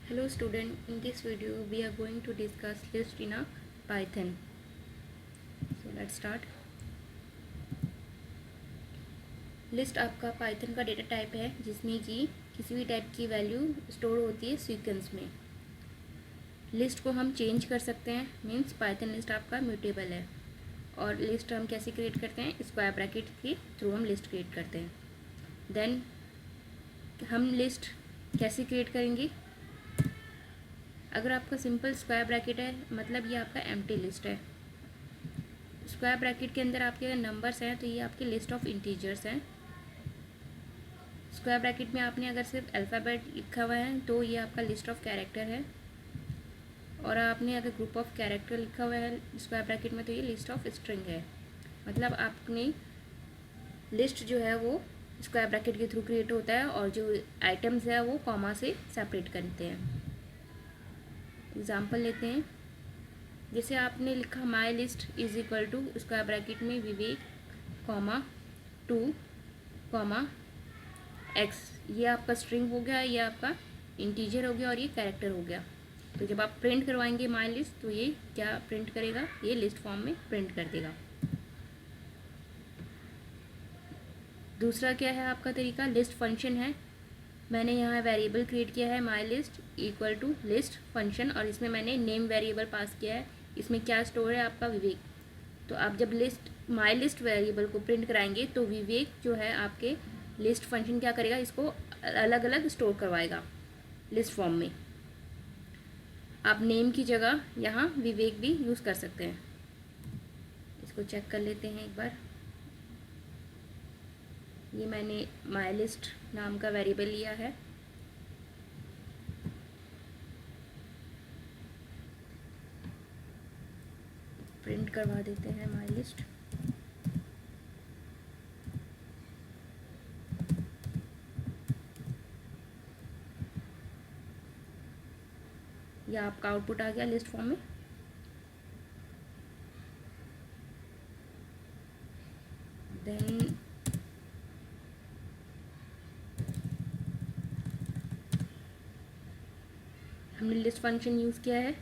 Hello student, in this video we are going to discuss list in a Python. So let's start. List आपका Python का data type है जिसमें कि किसी भी टाइप की वैल्यू स्टोर होती है सीक्वेंस में। लिस्ट को हम चेंज कर सकते हैं, मीन्स पाइथन लिस्ट आपका म्यूटेबल है। और लिस्ट हम कैसे क्रिएट करते हैं, स्क्वायर ब्रैकेट के थ्रू हम लिस्ट क्रिएट करते हैं। देन हम लिस्ट कैसे क्रिएट करेंगे, अगर आपका सिंपल स्क्वायर ब्रैकेट है मतलब ये आपका एम्प्टी लिस्ट है। स्क्वायर ब्रैकेट के अंदर आपके अगर नंबर्स हैं तो ये आपकी लिस्ट ऑफ इंटीजर्स हैं। स्क्वायर ब्रैकेट में आपने अगर सिर्फ अल्फ़ाबेट लिखा हुआ है तो ये आपका लिस्ट ऑफ कैरेक्टर है, और आपने अगर ग्रुप ऑफ कैरेक्टर लिखा हुआ है स्क्वायर ब्रैकेट में तो ये लिस्ट ऑफ स्ट्रिंग है। मतलब आपने लिस्ट जो है वो स्क्वायर ब्रैकेट के थ्रू क्रिएट होता है और जो आइटम्स है वो कॉमा से सेपरेट करते हैं। एग्जाम्पल लेते हैं, जैसे आपने लिखा my list is equal to square bracket में विवेक कॉमा 2 कॉमा एक्स, ये आपका स्ट्रिंग हो गया, ये आपका इंटीजर हो गया और ये कैरेक्टर हो गया। तो जब आप प्रिंट करवाएंगे माई लिस्ट तो ये क्या प्रिंट करेगा, ये लिस्ट फॉर्म में प्रिंट कर देगा। दूसरा क्या है आपका तरीका, लिस्ट फंक्शन है। मैंने यहाँ वेरिएबल क्रिएट किया है my list equal to list function, और इसमें मैंने नेम वेरिएबल पास किया है। इसमें क्या स्टोर है आपका विवेक। तो आप जब लिस्ट माई लिस्ट वेरिएबल को प्रिंट कराएंगे तो विवेक जो है आपके लिस्ट फंक्शन क्या करेगा, इसको अलग अलग स्टोर करवाएगा लिस्ट फॉर्म में। आप नेम की जगह यहाँ विवेक भी यूज़ कर सकते हैं। इसको चेक कर लेते हैं एक बार। ये मैंने माई लिस्ट नाम का वेरिएबल लिया है। प्रिंट करवा देते हैं माई लिस्ट। यह आपका आउटपुट आ गया लिस्ट फॉर्म में। देन हमने लिस्ट फंक्शन यूज़ किया है,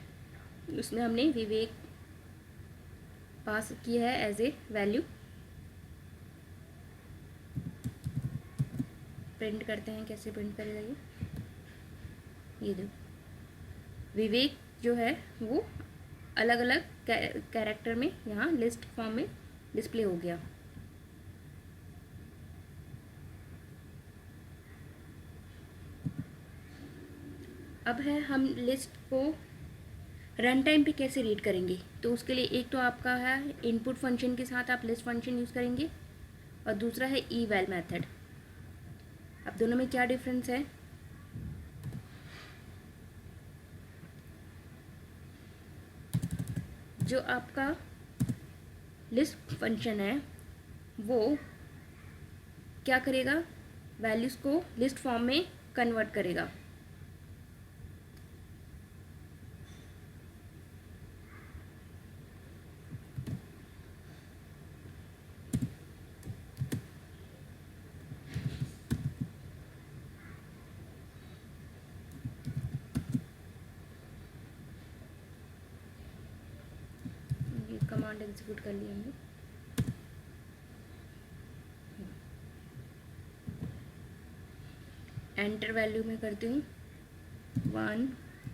उसमें हमने विवेक पास किया है एज ए वैल्यू। प्रिंट करते हैं, कैसे प्रिंट करेगा ये देखो विवेक जो है वो अलग अलग कैरेक्टर में यहाँ लिस्ट फॉर्म में डिस्प्ले हो गया। अब है हम लिस्ट को रन टाइम पे कैसे रीड करेंगे। तो उसके लिए एक तो आपका है इनपुट फंक्शन के साथ आप लिस्ट फंक्शन यूज़ करेंगे, और दूसरा है eval मेथड। अब दोनों में क्या डिफरेंस है, जो आपका लिस्ट फंक्शन है वो क्या करेगा, वैल्यूज़ को लिस्ट फॉर्म में कन्वर्ट करेगा। ये कमांड एग्जीक्यूट कर लिया हमने। एंटर वैल्यू में करती हूँ 1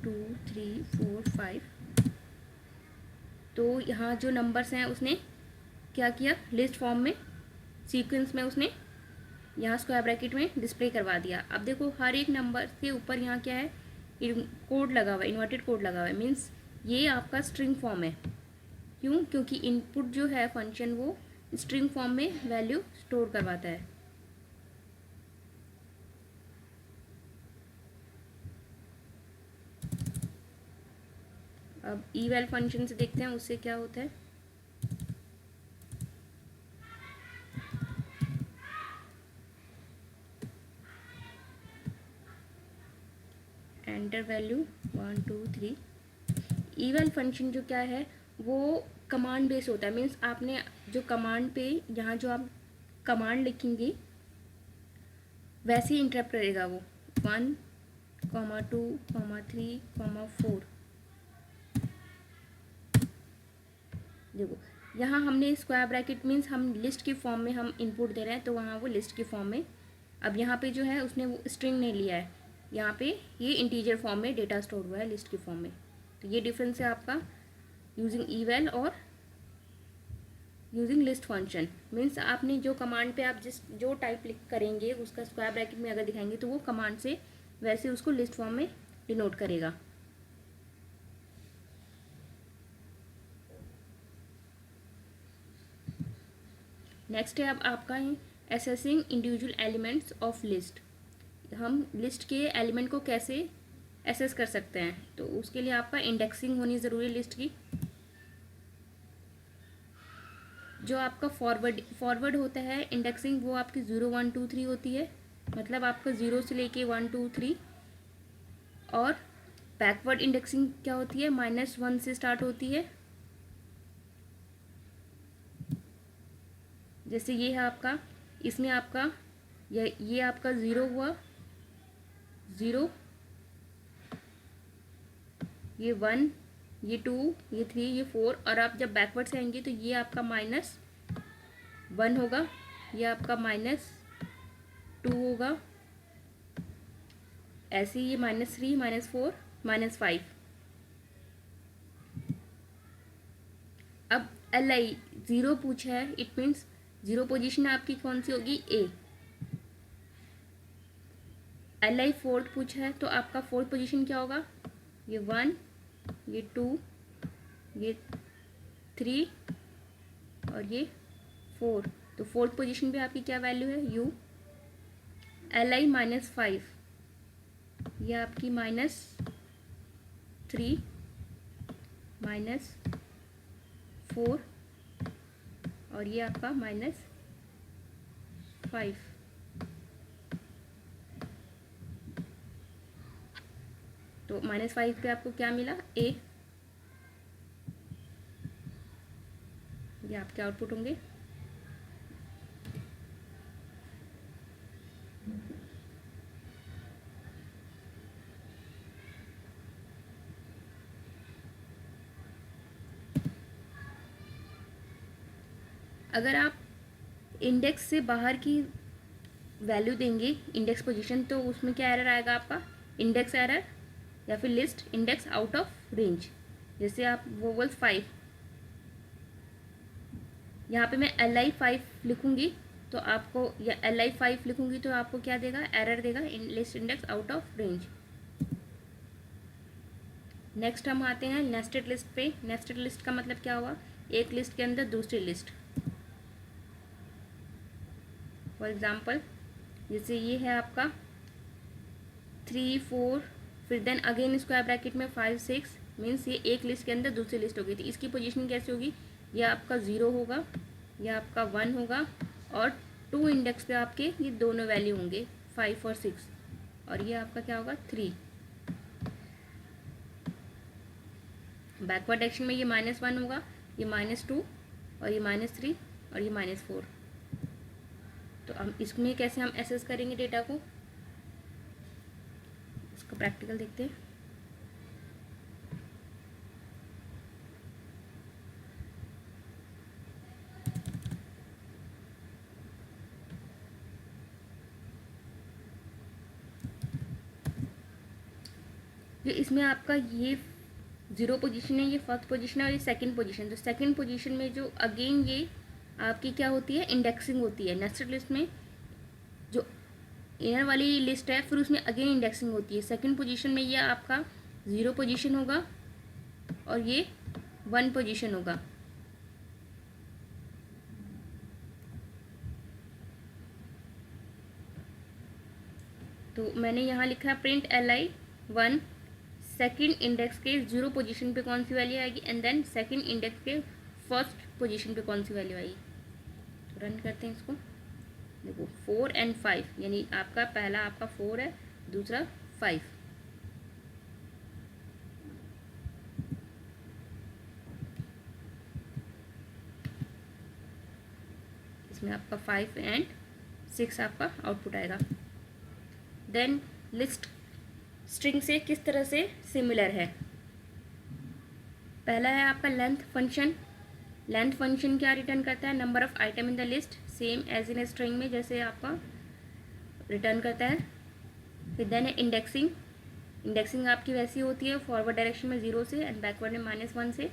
2 3 4 5। तो यहाँ जो नंबर्स हैं उसने क्या किया, लिस्ट फॉर्म में सीक्वेंस में उसने यहाँ स्क्वायर ब्रैकेट में डिस्प्ले करवा दिया। अब देखो हर एक नंबर के ऊपर यहाँ क्या है, कोड लगा हुआ है, इन्वर्टेड कोड लगा हुआ है, मीन्स ये आपका स्ट्रिंग फॉर्म है। क्यों, क्योंकि इनपुट जो है फंक्शन वो स्ट्रिंग फॉर्म में वैल्यू स्टोर करवाता है। अब eval फंक्शन से देखते हैं उससे क्या होता है। Enter value 1 2 3। eval फंक्शन जो क्या है वो कमांड बेस होता है, मीन्स आपने जो कमांड पे यहाँ जो आप कमांड लिखेंगे वैसे ही इंटरप्ट करेगा वो 1 कॉमा 2 कॉमा 3 कॉमा 4। देखो यहाँ हमने स्क्वायर ब्रैकेट मीन्स हम लिस्ट की फॉर्म में हम इनपुट दे रहे हैं, तो वहाँ वो लिस्ट की फॉर्म में। अब यहाँ पे जो है उसने वो स्ट्रिंग नहीं लिया है, यहाँ पे ये इंटीजर फॉर्म में डेटा स्टोर हुआ है लिस्ट की फॉर्म में। तो ये डिफरेंस है आपका यूजिंग eval और यूजिंग लिस्ट फंक्शन। मीन्स आपने जो कमांड पे आप जो टाइप लिख करेंगे उसका स्क्वायर ब्रैकेट में अगर दिखाएंगे तो वो कमांड से वैसे उसको लिस्ट फॉर्म में डिनोट करेगा। नेक्स्ट है अब आपका assessing individual elements of list. हम लिस्ट के एलिमेंट को कैसे एसेस कर सकते हैं, तो उसके लिए आपका इंडेक्सिंग होनी ज़रूरी है लिस्ट की। जो आपका फॉरवर्ड होता है इंडेक्सिंग, वो आपकी 0 1 2 3 होती है, मतलब आपका 0 से लेके 1 2 3। और बैकवर्ड इंडेक्सिंग क्या होती है, -1 से स्टार्ट होती है। जैसे ये है आपका, इसमें आपका ये आपका 0 हुआ, 0, ये 1, ये 2, ये 3, ये 4। और आप जब बैकवर्ड से आएंगे तो ये आपका -1 होगा, ये आपका -2 होगा, ऐसे ही ये -3 -4 -5। अब LI 0 पूछा है, इट मीन्स 0 पोजीशन आपकी कौन सी होगी, A। LI 4 पूछा है तो आपका 4th पोजीशन क्या होगा, ये 1, ये 2, ये 3 और ये 4। तो 4th पोजीशन पे आपकी क्या वैल्यू है, U। LI -5, ये आपकी -3 -4 और ये आपका -5। तो -5 पे आपको क्या मिला, A। ये आपके आउटपुट होंगे। अगर आप इंडेक्स से बाहर की वैल्यू देंगे इंडेक्स पोजीशन, तो उसमें क्या एरर आएगा आपका, इंडेक्स एरर या फिर list index out of range. जैसे आप वो बोल 5, यहाँ पे मैं LI 5 लिखूँगी तो आपको, या LI 5 लिखूँगी तो आपको क्या देगा, एरर देगा, list index out of range. Next हम आते हैं नेस्टेड लिस्ट पे। नेस्टेड लिस्ट का मतलब क्या हुआ, एक लिस्ट के अंदर दूसरी लिस्ट। फॉर एग्जाम्पल जैसे ये है आपका 3 4, फिर देन अगेन स्क्वायर ब्रैकेट में 5 6, मीन्स ये एक लिस्ट के अंदर दूसरी लिस्ट होगी। तो इसकी पोजीशन कैसे होगी, ये आपका 0 होगा, ये आपका 1 होगा, और 2 इंडेक्स पे आपके ये दोनों वैल्यू होंगे 5 और 6, और ये आपका क्या होगा 3। बैकवर्ड डायरेक्शन में ये -1 होगा, ये -2 और ये -3 और ये -4। तो हम इसमें कैसे हम एसेस करेंगे डेटा को, इसका प्रैक्टिकल देखते हैं। जो इसमें आपका ये 0 पोजीशन है, ये फर्स्ट पोजीशन है और ये सेकंड पोजीशन। तो सेकंड पोजीशन में जो अगेन ये आपकी क्या होती है, इंडेक्सिंग होती है। नेस्टेड लिस्ट में जो इनर वाली लिस्ट है फिर उसमें अगेन इंडेक्सिंग होती है। सेकंड पोजीशन में ये आपका 0 पोजीशन होगा और ये 1 पोजीशन होगा। तो मैंने यहाँ लिखा है प्रिंट LI 1, सेकंड इंडेक्स के 0 पोजीशन पे कौन सी वैल्यू आएगी, एंड देन सेकंड इंडेक्स के फर्स्ट पोजीशन पे कौन सी वैल्यू आएगी। तो रन करते हैं इसको। देखो 4 और 5, यानी आपका पहला आपका 4 है, दूसरा 5। इसमें आपका 5 और 6 आपका आउटपुट आएगा। देन लिस्ट स्ट्रिंग से किस तरह से सिमिलर है। पहला है आपका लेंथ फंक्शन। लेंथ फंक्शन क्या रिटर्न करता है, number of item in the list, same as in string में जैसे आपका रिटर्न करता है। फिर देन है इंडेक्सिंग। इंडेक्सिंग आपकी वैसी होती है फॉरवर्ड डायरेक्शन में 0 से एंड बैकवर्ड में -1 से।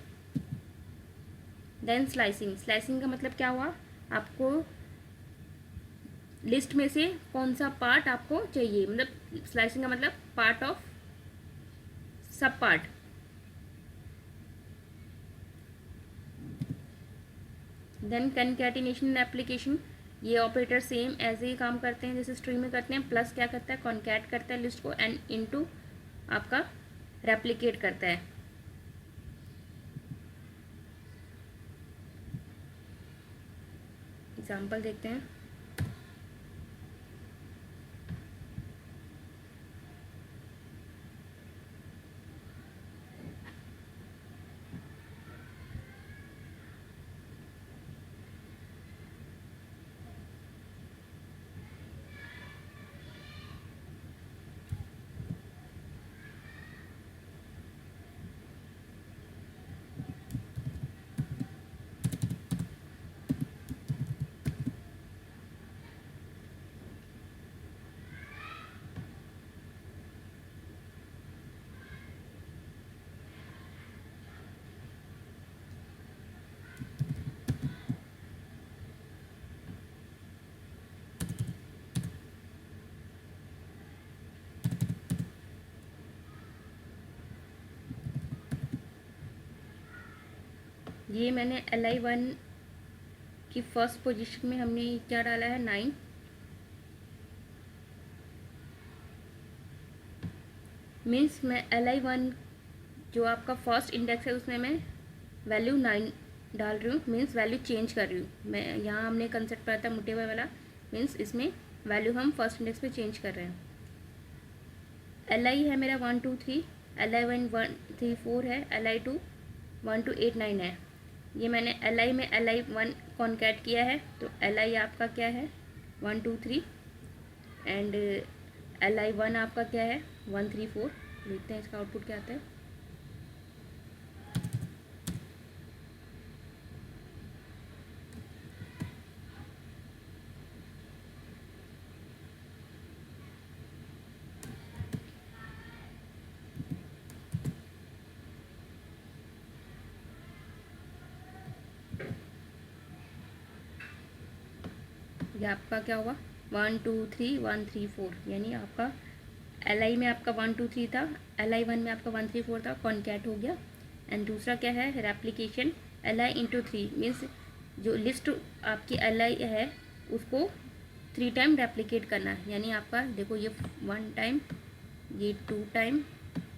Then slicing. स्लाइसिंग का मतलब क्या हुआ, आपको लिस्ट में से कौन सा पार्ट आपको चाहिए, मतलब स्लाइसिंग का मतलब part of sub part. Then concatenation application. ये ऑपरेटर सेम ऐसे ही काम करते हैं जैसे स्ट्रिंग में करते हैं। प्लस क्या करता है, कॉन्कैट करता है लिस्ट को एंड इनटू आपका रेप्लिकेट करता है। एग्जाम्पल देखते हैं। ये मैंने li1 की फर्स्ट पोजीशन में हमने क्या डाला है, 9। मीन्स मैं li1 जो आपका फर्स्ट इंडेक्स है उसमें मैं वैल्यू 9 डाल रही हूँ, मीन्स वैल्यू चेंज कर रही हूँ मैं। यहाँ हमने कंसेप्ट पढ़ा था मुटेबल वाला, मीन्स इसमें वैल्यू हम फर्स्ट इंडेक्स पे चेंज कर रहे हैं। li है मेरा 1 2 3, li1 1 3 4 है, li2 1 2 8 9 है। ये मैंने li में li1 कॉन्कैट किया है, तो li आपका क्या है 1 2 3 एंड li1 आपका क्या है 1 3 4। देखते हैं इसका आउटपुट क्या आता है। ये आपका क्या होगा 1 2 3 1 3 4, यानी आपका li में आपका 1 2 3 था, li1 में आपका 1 3 4 था, कॉन्कैट हो गया। एंड दूसरा क्या है रेप्लिकेशन, li इंटू 3 मीन्स जो लिस्ट आपकी li है उसको 3 टाइम रेप्लिकेट करना है। यानी आपका देखो ये 1 टाइम, ये 2 टाइम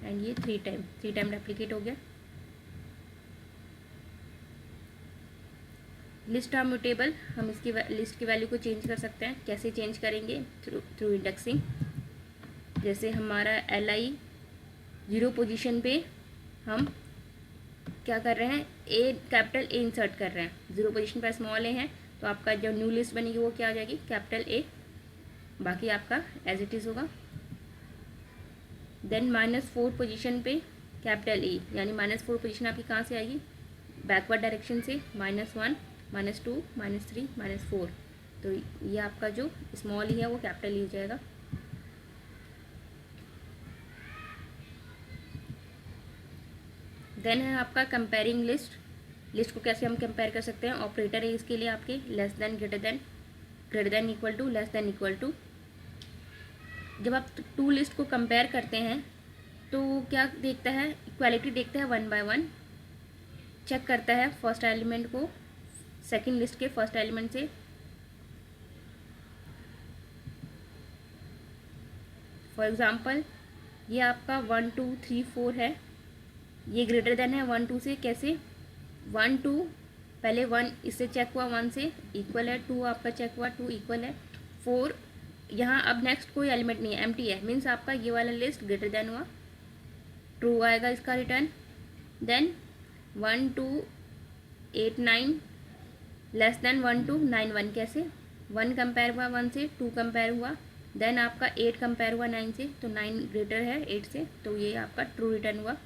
एंड ये 3 टाइम रेप्लिकेट हो गया। लिस्ट आर म्यूटेबल, हम इसकी लिस्ट की वैल्यू को चेंज कर सकते हैं। कैसे चेंज करेंगे, थ्रू इंडेक्सिंग। जैसे हमारा li 0 पोजीशन पे हम क्या कर रहे हैं, कैपिटल A इंसर्ट कर रहे हैं। 0 पोजीशन पर स्मॉल a है तो आपका जो न्यू लिस्ट बनेगी वो क्या आ जाएगी कैपिटल A, बाकी आपका एज इट इज़ होगा। देन -4 पोजीशन पे कैपिटल E, यानी -4 पोजीशन आपकी कहाँ से आएगी, बैकवर्ड डायरेक्शन से, -1 -2 -3 -4। तो ये आपका जो स्मॉल ही है वो कैपिटल ही हो जाएगा। देन है आपका कंपेयरिंग लिस्ट। लिस्ट को कैसे हम कंपेयर कर सकते हैं, ऑपरेटर है इसके लिए आपके less than, greater than, equal to, less than equal to. जब आप टू लिस्ट को कंपेयर करते हैं तो क्या देखता है, इक्वालिटी देखता है 1 बाय 1, चेक करता है फर्स्ट एलिमेंट को सेकंड लिस्ट के फर्स्ट एलिमेंट से। फॉर एग्जांपल ये आपका 1 2 3 4 है, ये ग्रेटर देन है 1 2 से। कैसे, 1 2 पहले 1 इससे चेक हुआ 1 से, इक्वल है 2 आपका चेक हुआ 2 इक्वल है 4। यहाँ अब नेक्स्ट कोई एलिमेंट नहीं है, एम्प्टी है, मीन्स आपका ये वाला लिस्ट ग्रेटर देन हुआ, ट्रू आएगा इसका रिटर्न। Then 1 2 8 9 less than 1 2 9 1। कैसे, 1 कंपेयर हुआ 1 से, 2 कंपेयर हुआ देन आपका 8 कंपेयर हुआ 9 से, तो 9 ग्रेटर है 8 से, तो ये आपका ट्रू रिटर्न हुआ।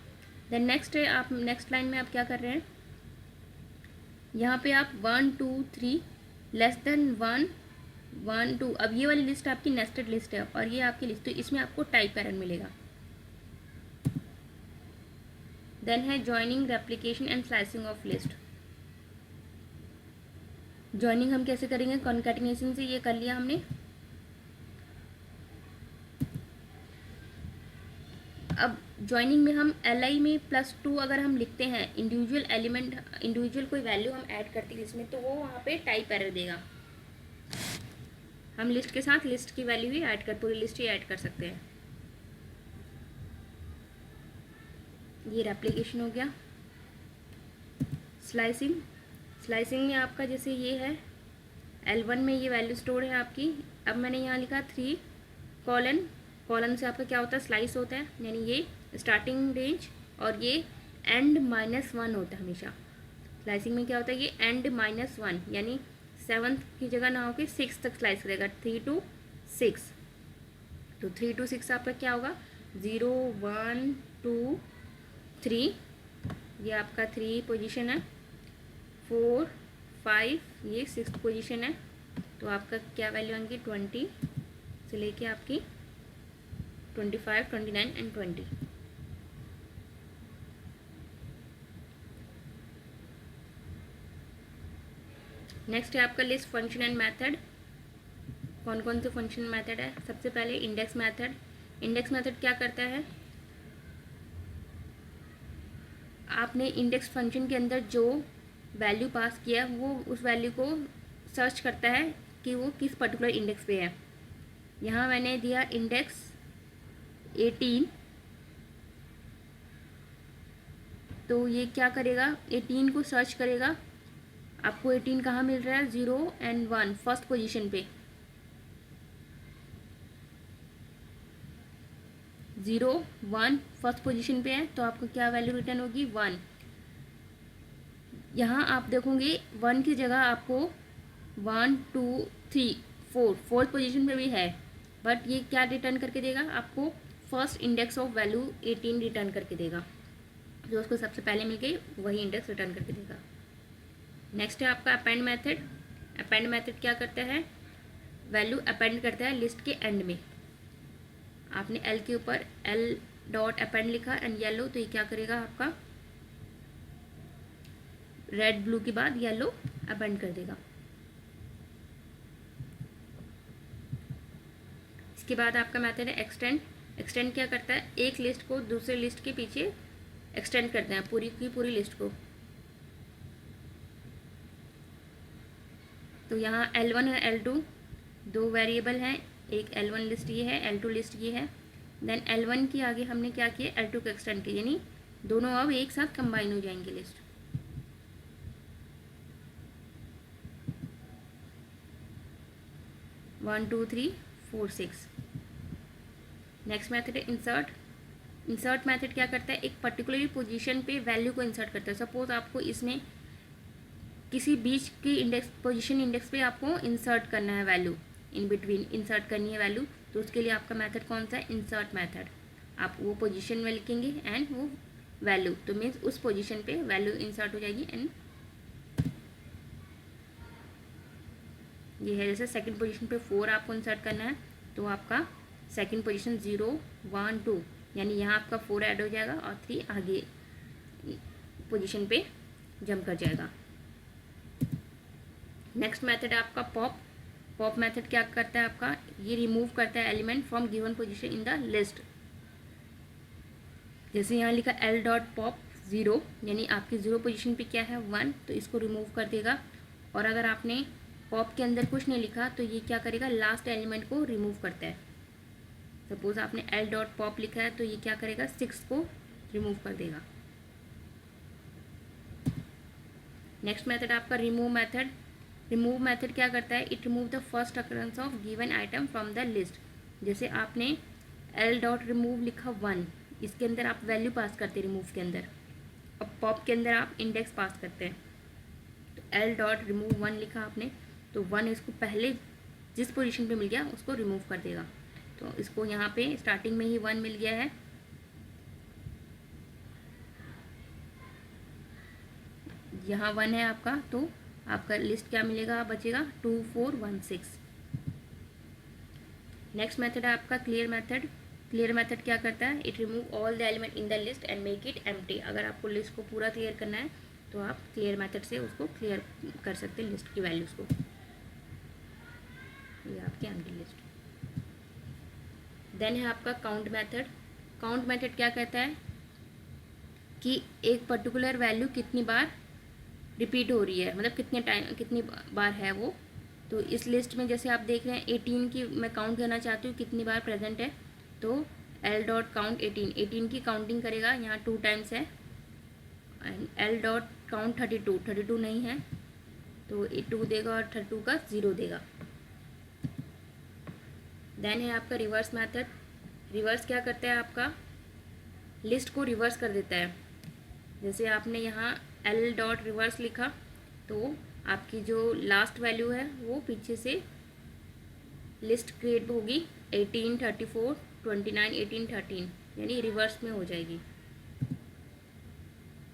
देन नेक्स्ट है, आप नेक्स्ट लाइन में आप क्या कर रहे हैं, यहाँ पे आप 1 2 3 लेस देन 1 1 2, अब ये वाली लिस्ट आपकी नेस्टेड लिस्ट है और ये आपकी लिस्ट, तो इसमें आपको टाइप एरर मिलेगा। देन है joining replication and slicing of list. Joining हम कैसे करेंगे, कॉन्कैटिनेशन से, ये कर लिया हमने। अब जॉइनिंग में हम li में +2 अगर हम लिखते हैं, इंडिविजुअल एलिमेंट, इंडिविजुअल कोई वैल्यू हम ऐड करते हैं इसमें, तो वो वहाँ पे टाइप एरर देगा। हम लिस्ट के साथ लिस्ट की वैल्यू ही ऐड कर, पूरी लिस्ट ही ऐड कर सकते हैं। ये रेप्लिकेशन हो गया। स्लाइसिंग, स्लाइसिंग में आपका जैसे ये है L1 में ये वैल्यू स्टोर है आपकी, अब मैंने यहाँ लिखा 3 कॉलन, कॉलन से आपका क्या होता है, स्लाइस होता है, यानी ये स्टार्टिंग रेंज और ये एंड -1 होता है हमेशा। स्लाइसिंग में क्या होता है, ये एंड -1, यानी 7 की जगह ना होकर 6 तक स्लाइस करेगा, 3 to 6। तो 3 to 6 आपका क्या होगा, 0 1 2 3, ये आपका 3 पोजीशन है, 4 5, ये 6th पोजीशन है। तो आपका क्या वैल्यू आएंगी, 20 से लेके आपकी 25 29 एंड 20। नेक्स्ट है आपका लिस्ट फंक्शन एंड मेथड। कौन कौन से फंक्शन मेथड है, सबसे पहले इंडेक्स मेथड। इंडेक्स मेथड क्या करता है, आपने इंडेक्स फंक्शन के अंदर जो वैल्यू पास किया वो उस वैल्यू को सर्च करता है कि वो किस पर्टिकुलर इंडेक्स पे है। यहाँ मैंने दिया इंडेक्स 18, तो ये क्या करेगा, 18 को सर्च करेगा। आपको 18 कहाँ मिल रहा है, 0 and 1 फर्स्ट पोजीशन पे, 0 1 फर्स्ट पोजीशन पे है, तो आपको क्या वैल्यू रिटर्न होगी, 1। यहाँ आप देखोगे 1 की जगह आपको 1 2 3 4 फोर्थ पोजीशन पे भी है, बट ये क्या रिटर्न करके देगा, आपको first index of value 18 return करके देगा, जो उसको सबसे पहले मिल गई वही इंडेक्स रिटर्न करके देगा। नेक्स्ट है आपका अपेंड मेथड। अपेंड मेथड क्या करता है, वैल्यू अपेंड करता है लिस्ट के एंड में। आपने L के ऊपर L डॉट अपेंड लिखा एंड येलो, तो ये क्या करेगा, आपका रेड ब्लू के बाद येलो अपेंड कर देगा। इसके बाद आपका मेथड है एक्सटेंड। एक्सटेंड क्या करता है, एक लिस्ट को दूसरे लिस्ट के पीछे एक्सटेंड करते हैं, पूरी की पूरी लिस्ट को। तो यहाँ L1 और L2 दो वेरिएबल हैं, एक L1 लिस्ट ये है, L2 लिस्ट ये है। देन L1 की आगे हमने क्या किया, L2 को एक्सटेंड किया, यानी दोनों अब एक साथ कंबाइन हो जाएंगे list. One two three four six. Next method है इंसर्ट। इंसर्ट मेथड क्या करता है, एक पर्टिकुलर पोजीशन पे वैल्यू को इंसर्ट करता है। सपोज आपको इसमें किसी बीच की इंडेक्स पोजीशन इंडेक्स पे आपको इंसर्ट करना है वैल्यू, इन बिटवीन इंसर्ट करनी है वैल्यू, तो उसके लिए आपका मेथड कौन सा है, इंसर्ट मेथड। आप वो पोजीशन में लिखेंगे एंड वो वैल्यू, तो मीन्स उस पोजीशन पे वैल्यू इंसर्ट हो जाएगी। एंड ये है, जैसे सेकंड पोजीशन पे 4 आपको इंसर्ट करना है, तो आपका सेकंड पोजीशन 0 1 2, यानी यहाँ आपका 4 ऐड हो जाएगा और 3 आगे पोजीशन पे जंप कर जाएगा। नेक्स्ट मेथड है आपका पॉप। पॉप मेथड क्या करता है आपका, ये रिमूव करता है element from given position in the list. जैसे यहाँ लिखा L डॉट पॉप 0, यानी आपकी 0 पोजीशन पे क्या है 1, तो इसको रिमूव कर देगा। और अगर आपने पॉप के अंदर कुछ नहीं लिखा तो ये क्या करेगा, लास्ट एलिमेंट को रिमूव करता है। सपोज आपने L डॉट पॉप लिखा है तो ये क्या करेगा, 6 को रिमूव कर देगा। नेक्स्ट मेथड आपका रिमूव मेथड। रिमूव मेथड क्या करता है, it remove the first occurrence of given item from the list. जैसे आपने L डॉट रिमूव लिखा 1, इसके अंदर आप वैल्यू पास करते हैं रिमूव के अंदर, अब पॉप के अंदर आप इंडेक्स पास करते हैं। तो L डॉट रिमूव 1 लिखा आपने, तो 1 इसको पहले जिस पोजीशन पे मिल गया उसको रिमूव कर देगा। तो इसको यहाँ पे स्टार्टिंग में ही 1 मिल गया है, यहाँ 1 है आपका, तो आपका लिस्ट क्या मिलेगा, बचेगा 2 4 1 6। नेक्स्ट मेथड है आपका क्लियर मेथड। क्लियर मेथड क्या करता है, it remove all the element in the list and make it empty. अगर आपको लिस्ट को पूरा क्लियर करना है तो आप क्लियर मेथड से उसको क्लियर कर सकते हैं, लिस्ट की वैल्यूज़ को। ये आपकी एम्प्टी लिस्ट। देन है आपका काउंट मेथड। काउंट मेथड क्या कहता है कि एक पर्टिकुलर वैल्यू कितनी बार रिपीट हो रही है, मतलब कितनी बार है वो। तो इस लिस्ट में जैसे आप देख रहे हैं 18 की मैं काउंट करना चाहती हूँ कितनी बार प्रेजेंट है, तो एल डॉट काउंट 18 की काउंटिंग करेगा, यहाँ 2 टाइम्स है। एंड एल डॉट काउंट 32 नहीं है, तो 2 देगा और 32 का 0 देगा। देन है आपका रिवर्स मेथड। रिवर्स क्या करता है, आपका लिस्ट को रिवर्स कर देता है। जैसे आपने यहाँ एल डॉट रिवर्स लिखा तो आपकी जो लास्ट वैल्यू है वो पीछे से लिस्ट क्रिएट होगी 18 34 29 18 13, यानी रिवर्स में हो जाएगी।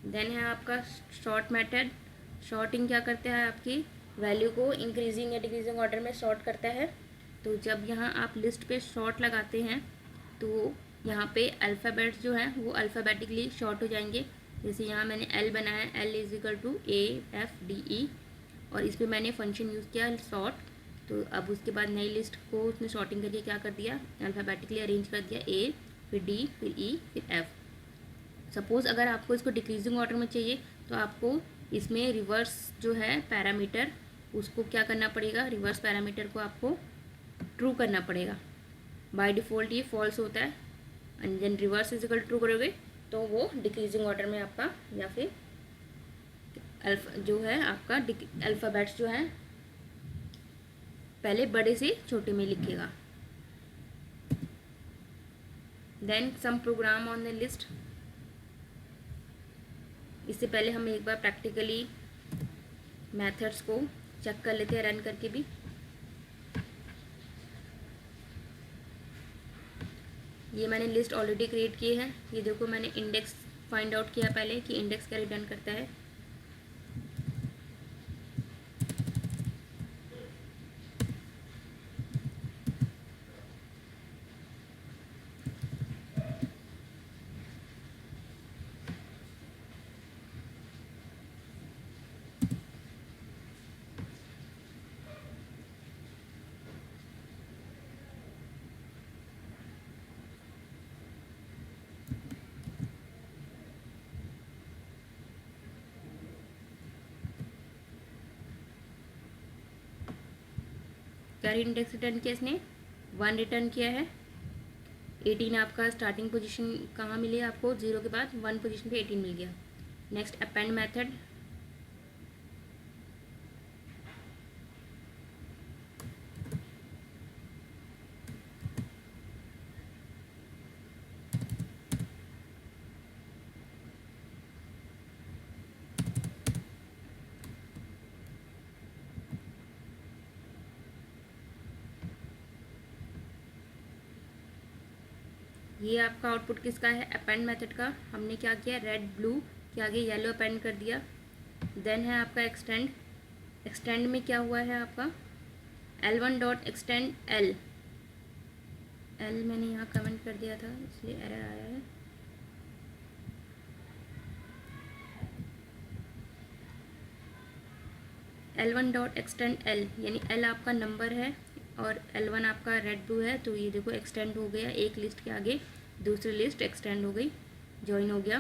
देन है आपका शॉर्ट मेथड। शॉर्टिंग क्या करता है, आपकी वैल्यू को इंक्रीजिंग या डिक्रीजिंग ऑर्डर में शॉर्ट करता है। तो जब यहाँ आप लिस्ट पे शॉर्ट लगाते हैं तो यहाँ पे अल्फ़ाबेट्स जो हैं वो अल्फ़ाबेटिकली शॉर्ट हो जाएंगे। जैसे यहाँ मैंने एल बनाया, L is equal to A F D E, और इस पर मैंने फंक्शन यूज़ किया सॉर्ट। तो अब उसके बाद नई लिस्ट को उसने शॉर्टिंग करके क्या कर दिया, अल्फ़ाबेटिकली अरेंज कर दिया, ए फिर डी फिर ई फिर एफ। सपोज़ अगर आपको इसको डिक्रीजिंग ऑर्डर में चाहिए तो आपको इसमें रिवर्स जो है पैरामीटर उसको क्या करना पड़ेगा, रिवर्स पैरामीटर को आपको ट्रू करना पड़ेगा। बाय डिफ़ॉल्ट ये फॉल्स होता है, and then reverse is equal true करोगे तो वो डिक्रीजिंग ऑर्डर में आपका, या फिर जो है आपका अल्फ़ाबेट्स जो है पहले बड़े से छोटे में लिखेगा। Then sum program on the list. इससे पहले हम एक बार प्रैक्टिकली मेथड्स को चेक कर लेते हैं रन करके भी। ये मैंने लिस्ट ऑलरेडी क्रिएट की है। ये देखो मैंने इंडेक्स फाइंड आउट किया पहले कि इंडेक्स क्या रिटर्न करता है। क्या इंडेक्स रिटर्न किया इसने, 1 रिटर्न किया है। 18 आपका स्टार्टिंग पोजीशन कहाँ मिली आपको, 0 के बाद 1 पोजीशन पे 18 मिल गया। Next append method. ये आपका आउटपुट किसका है, अपेंड मेथड का। हमने क्या किया, रेड ब्लू के आगे येलो अपेंड कर दिया। देन है आपका एक्सटेंड। एक्सटेंड में क्या हुआ है आपका, L1 डॉट एक्सटेंड एल मैंने यहाँ कमेंट कर दिया था इसलिए एरर आया है। L1 डॉट एक्सटेंड एल, यानी एल आपका नंबर है और L1 आपका रेड ब्लू है। तो ये देखो एक्सटेंड हो गया, एक लिस्ट के आगे दूसरी लिस्ट एक्सटेंड हो गई, ज्वाइन हो गया।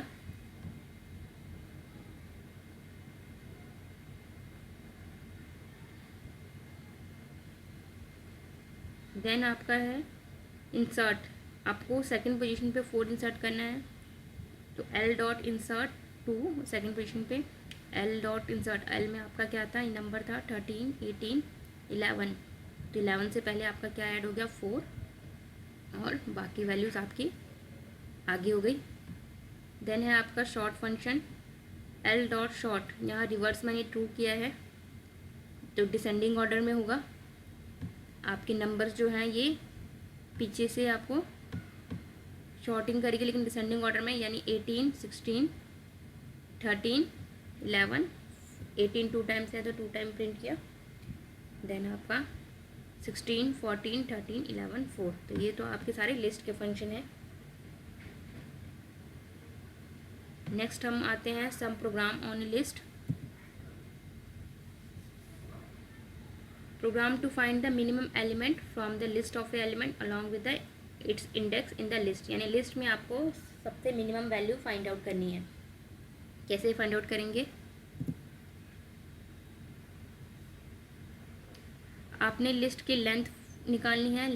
देन आपका है इंसर्ट। आपको सेकंड पोजीशन पे 4 इंसर्ट करना है, तो L dot insert 2 second position पे, एल डॉट इंसर्ट एल में आपका क्या था, नंबर था 13 18 11। तो 11 से पहले आपका क्या ऐड हो गया, 4, और बाकी वैल्यूज़ आपकी आगे हो गई। देन है आपका short function, L dot short, यहाँ रिवर्स मैंने ट्रू किया है तो डिसेंडिंग ऑर्डर में होगा। आपके नंबर्स जो हैं ये पीछे से आपको शॉर्टिंग करेगी, लेकिन डिसेंडिंग ऑर्डर में, यानी 18, 16, 13, 11, 18 टू टाइम्स है तो 2 टाइम प्रिंट किया, देन आपका 16, 14, 13, 11, 4। तो ये तो आपके सारे लिस्ट के फंक्शन हैं। नेक्स्ट हम आते हैं some program on list. Program to find the minimum element from the list of element along with the its index in the list, यानी लिस्ट में आपको सबसे मिनिमम वैल्यू फाइंड आउट करनी है। कैसे फाइंड आउट करेंगे? आपने लिस्ट की लेंथ निकालनी है,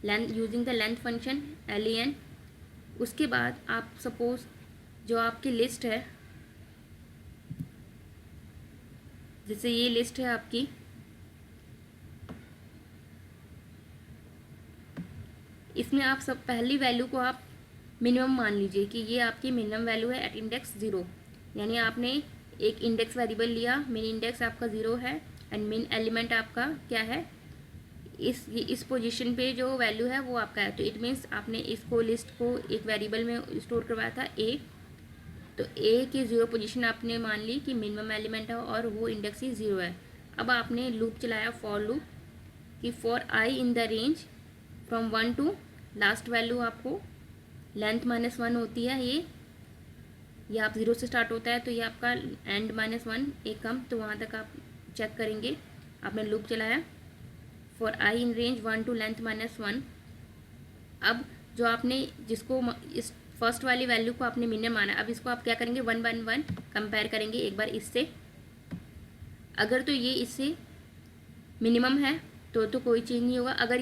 length using the length function len। उसके बाद आप सपोज जो आपकी लिस्ट है, जैसे ये लिस्ट है आपकी, इसमें आप सब पहली वैल्यू को आप मिनिमम मान लीजिए कि ये आपकी मिनिमम वैल्यू है एट इंडेक्स 0, यानी आपने एक इंडेक्स वेरिएबल लिया, मिन इंडेक्स आपका 0 है एंड मिन एलिमेंट आपका क्या है, इस पोजीशन पे जो वैल्यू है वो आपका है। तो इट मीन्स आपने इसको लिस्ट को एक वेरिएबल में स्टोर करवाया था a, तो a की 0 पोजीशन आपने मान ली कि मिनिमम एलिमेंट है और वो इंडेक्स ही 0 है। अब आपने लूप चलाया, फॉर लूप, कि for i in the range from 1 to last value आपको लेंथ -1 होती है, ये आप 0 से स्टार्ट होता है, तो ये आपका एंड -1 एक कम, तो वहाँ तक आप चेक करेंगे। आपने लूप चलाया for i in range 1 to length -1। अब जो आपने जिसको इस फर्स्ट वाली वैल्यू को आपने मिनिमम माना, अब इसको आप क्या करेंगे, 1 1 1 कंपेयर करेंगे एक बार इससे। अगर तो ये इससे मिनिमम है तो कोई चेंज नहीं होगा। अगर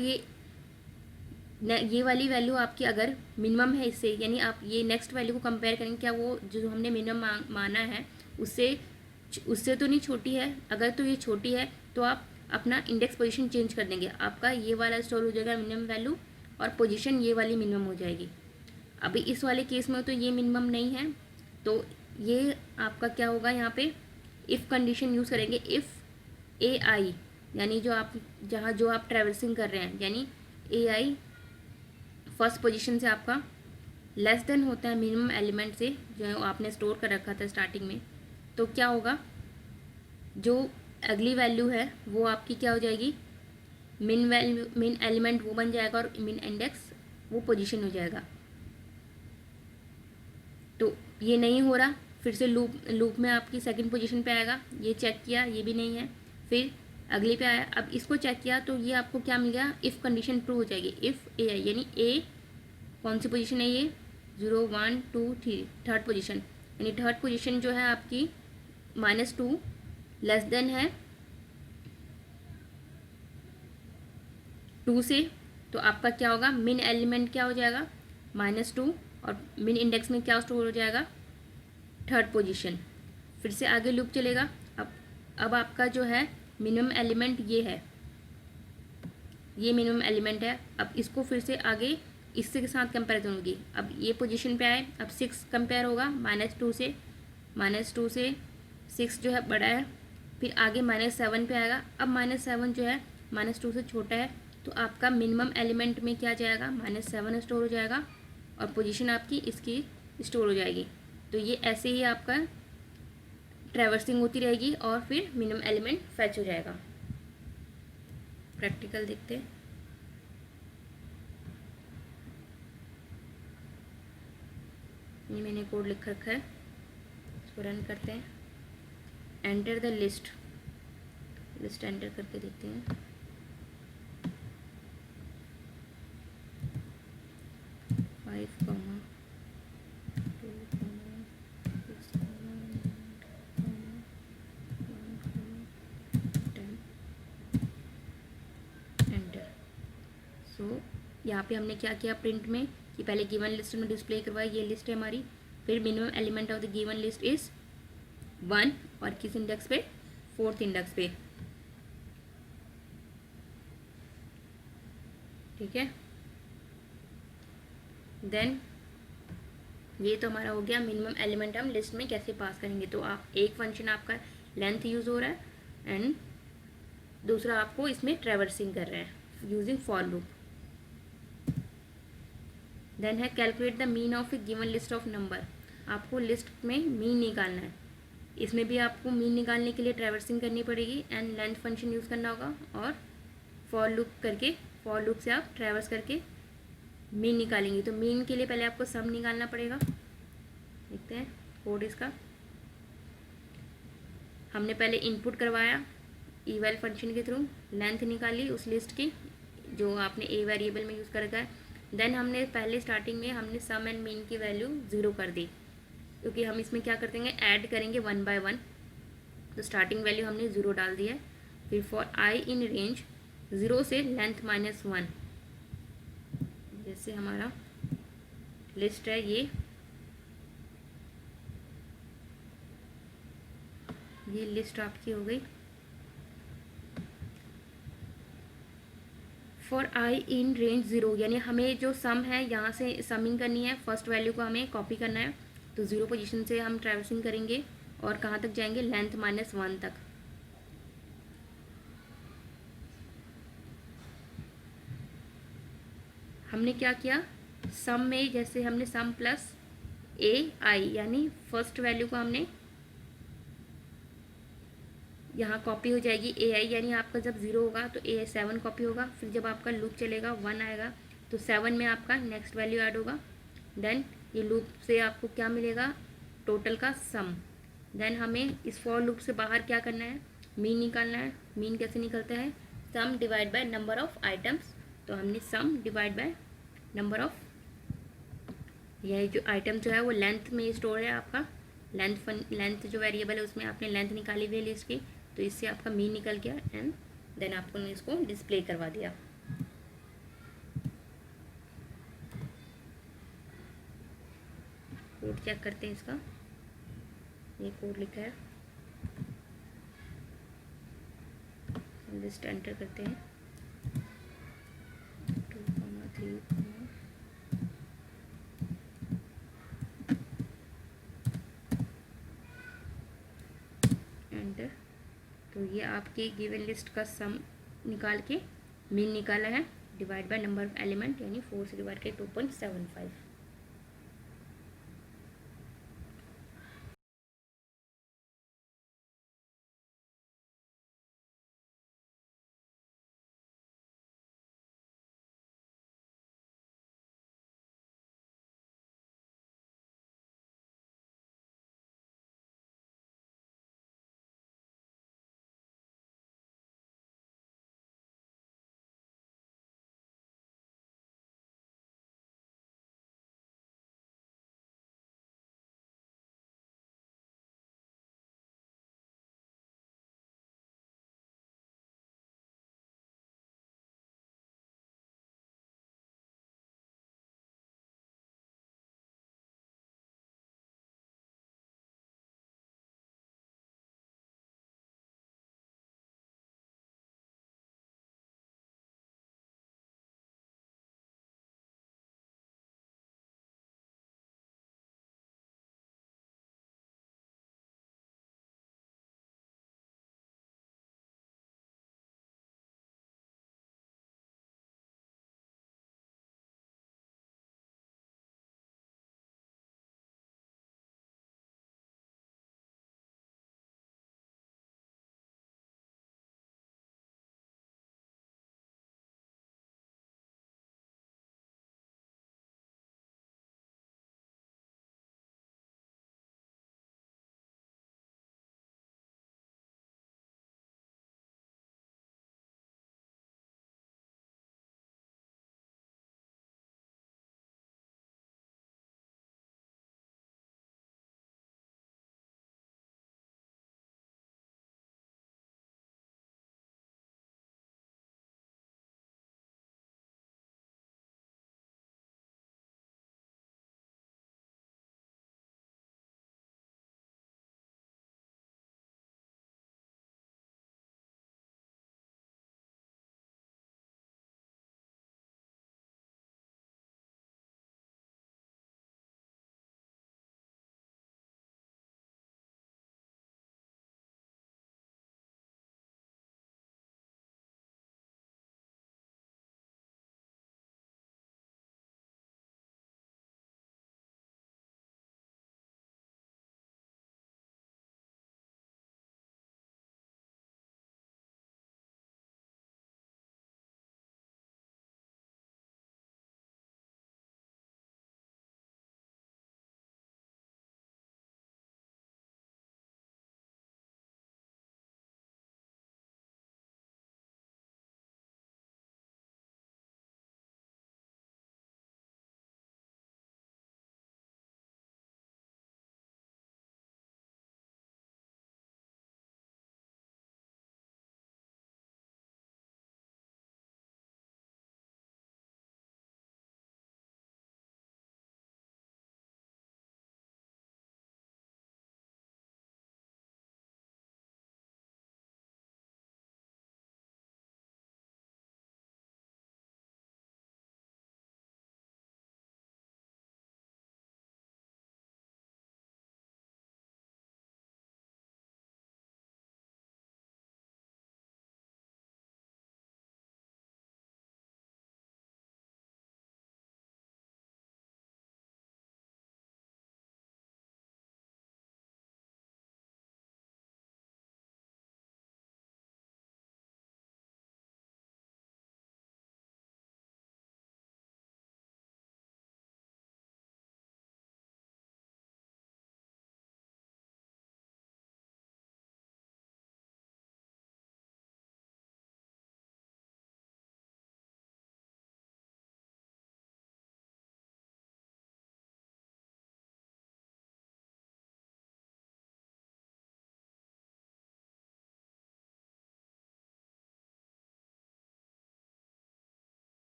ये वाली वैल्यू आपकी अगर मिनिमम है इससे, यानी आप ये नेक्स्ट वैल्यू को कंपेयर करेंगे, क्या वो जो हमने मिनिमम माना है उससे तो नहीं छोटी है। अगर तो ये छोटी है तो आप अपना इंडेक्स पोजीशन चेंज कर देंगे, आपका ये वाला स्टोर हो जाएगा मिनिमम वैल्यू और पोजीशन ये वाली मिनिमम हो जाएगी। अभी इस वाले केस में तो ये मिनिमम नहीं है, तो ये आपका क्या होगा, यहाँ पे इफ़ कंडीशन यूज़ करेंगे। इफ़ ai, यानी जो आप ट्रैवर्सिंग कर रहे हैं, यानी ai फर्स्ट पोजीशन से आपका लेस देन होता है मिनिमम एलिमेंट से जो आपने स्टोर कर रखा था स्टार्टिंग में, तो क्या होगा, जो अगली वैल्यू है वो आपकी क्या हो जाएगी, मिन एलिमेंट वो बन जाएगा और मिन इंडेक्स वो पोजीशन हो जाएगा। तो ये नहीं हो रहा, फिर से लूप में आपकी सेकंड पोजीशन पे आएगा, ये चेक किया, ये भी नहीं है, फिर अगली पे आया, अब इसको चेक किया तो ये आपको क्या मिल गया, इफ़ कंडीशन ट्रू हो जाएगी। इफ़ ai, यानी a कौन सी पोजीशन है, ये 0 1 2 3 थर्ड पोजीशन, यानी थर्ड पोजीशन जो है आपकी -2 लेस देन है 2 से, तो आपका क्या होगा, मिन एलिमेंट क्या हो जाएगा -2 और मिन इंडेक्स में क्या स्टोर हो जाएगा, थर्ड पोजीशन। फिर से आगे लूप चलेगा। अब आपका जो है मिनिमम एलिमेंट ये है, ये मिनिमम एलिमेंट है। अब इसको फिर से आगे इससे के साथ कंपेरिजन होगी। अब ये पोजीशन पे आए, अब 6 कंपेयर होगा -2 से, -2 से 6 जो है बड़ा है, फिर आगे -7 पे आएगा। अब -7 जो है -2 से छोटा है, तो आपका मिनिमम एलिमेंट में क्या जाएगा, -7 स्टोर हो जाएगा और पोजीशन आपकी इसकी स्टोर हो जाएगी। तो ये ऐसे ही आपका ट्रैवर्सिंग होती रहेगी और फिर मिनिमम एलिमेंट फैच हो जाएगा। प्रैक्टिकल देखते हैं। ये मैंने कोड लिख रखा है, इसको रन करते हैं। एंटर द लिस्ट एंटर करके देखते हैं। यहाँ पे हमने क्या किया प्रिंट में कि पहले गिवन लिस्ट में डिस्प्ले करवाया, ये लिस्ट है हमारी, फिर minimum element of the given list is 1 और किस इंडेक्स पे, 4th इंडेक्स पे। ठीक है, देन ये तो हमारा हो गया मिनिमम एलिमेंट हम लिस्ट में कैसे पास करेंगे। तो आप एक फंक्शन आपका लेंथ यूज़ हो रहा है एंड दूसरा आपको इसमें ट्रैवर्सिंग कर रहे हैं यूजिंग फॉर लूप। देन है calculate the mean of A given list of number, आपको लिस्ट में मीन निकालना है। इसमें भी आपको मीन निकालने के लिए ट्रैवर्सिंग करनी पड़ेगी एंड लेंथ फंक्शन यूज़ करना होगा, और फॉर लूप से आप ट्रैवर्स करके मीन निकालेंगे। तो मीन के लिए पहले आपको सम निकालना पड़ेगा। देखते हैं कोड इसका। हमने पहले इनपुट करवाया इवैल फंक्शन के थ्रू, लेंथ निकाली उस लिस्ट की जो आपने ए वेरिएबल में यूज़ कर रखा है। देन हमने पहले स्टार्टिंग में हमने सम एंड मीन की वैल्यू 0 कर दी, क्योंकि हम इसमें क्या करते हैं, ऐड करेंगे 1 by 1। तो स्टार्टिंग वैल्यू हमने 0 डाल दी है। फिर फॉर आई इन रेंज 0 से लेंथ -1, जैसे हमारा लिस्ट है ये लिस्ट आपकी हो गई। फॉर आई इन रेंज 0, यानी हमें जो सम है यहाँ से समिंग करनी है, फर्स्ट वैल्यू को हमें कॉपी करना है। तो 0 पोजीशन से हम ट्रैवर्सिंग करेंगे और कहाँ तक जाएंगे, लेंथ -1 तक। हमने क्या किया, सम में जैसे हमने सम प्लस ए आई, यानी फर्स्ट वैल्यू को हमने यहाँ कॉपी हो जाएगी ए आई, यानी आपका जब 0 होगा तो ए 7 कॉपी होगा। फिर जब आपका लूप चलेगा 1 आएगा तो 7 में आपका नेक्स्ट वैल्यू ऐड होगा। देन ये लूप से आपको क्या मिलेगा, टोटल का सम। देन हमें इस फॉर लूप से बाहर क्या करना है, मीन निकालना है। मीन कैसे निकलता है, sum divide by number of items. तो हमने sum divide by number of, यह जो आइटम जो है वो लेंथ में स्टोर है आपका। लेंथ जो वेरिएबल है उसमें आपने लेंथ निकाली हुई है लिस्ट की, तो इससे आपका मीन निकल गया एंड देन आपको इसको डिस्प्ले करवा दिया। कोड चेक करते हैं इसका, ये कोड लिखा है, लिस्ट एंटर करते हैं 2, 3 एंटर। तो ये आपकी गिवन लिस्ट का सम निकाल के मीन निकाला है, divide by number of element, यानी 4 से डिवाइड के 2.75।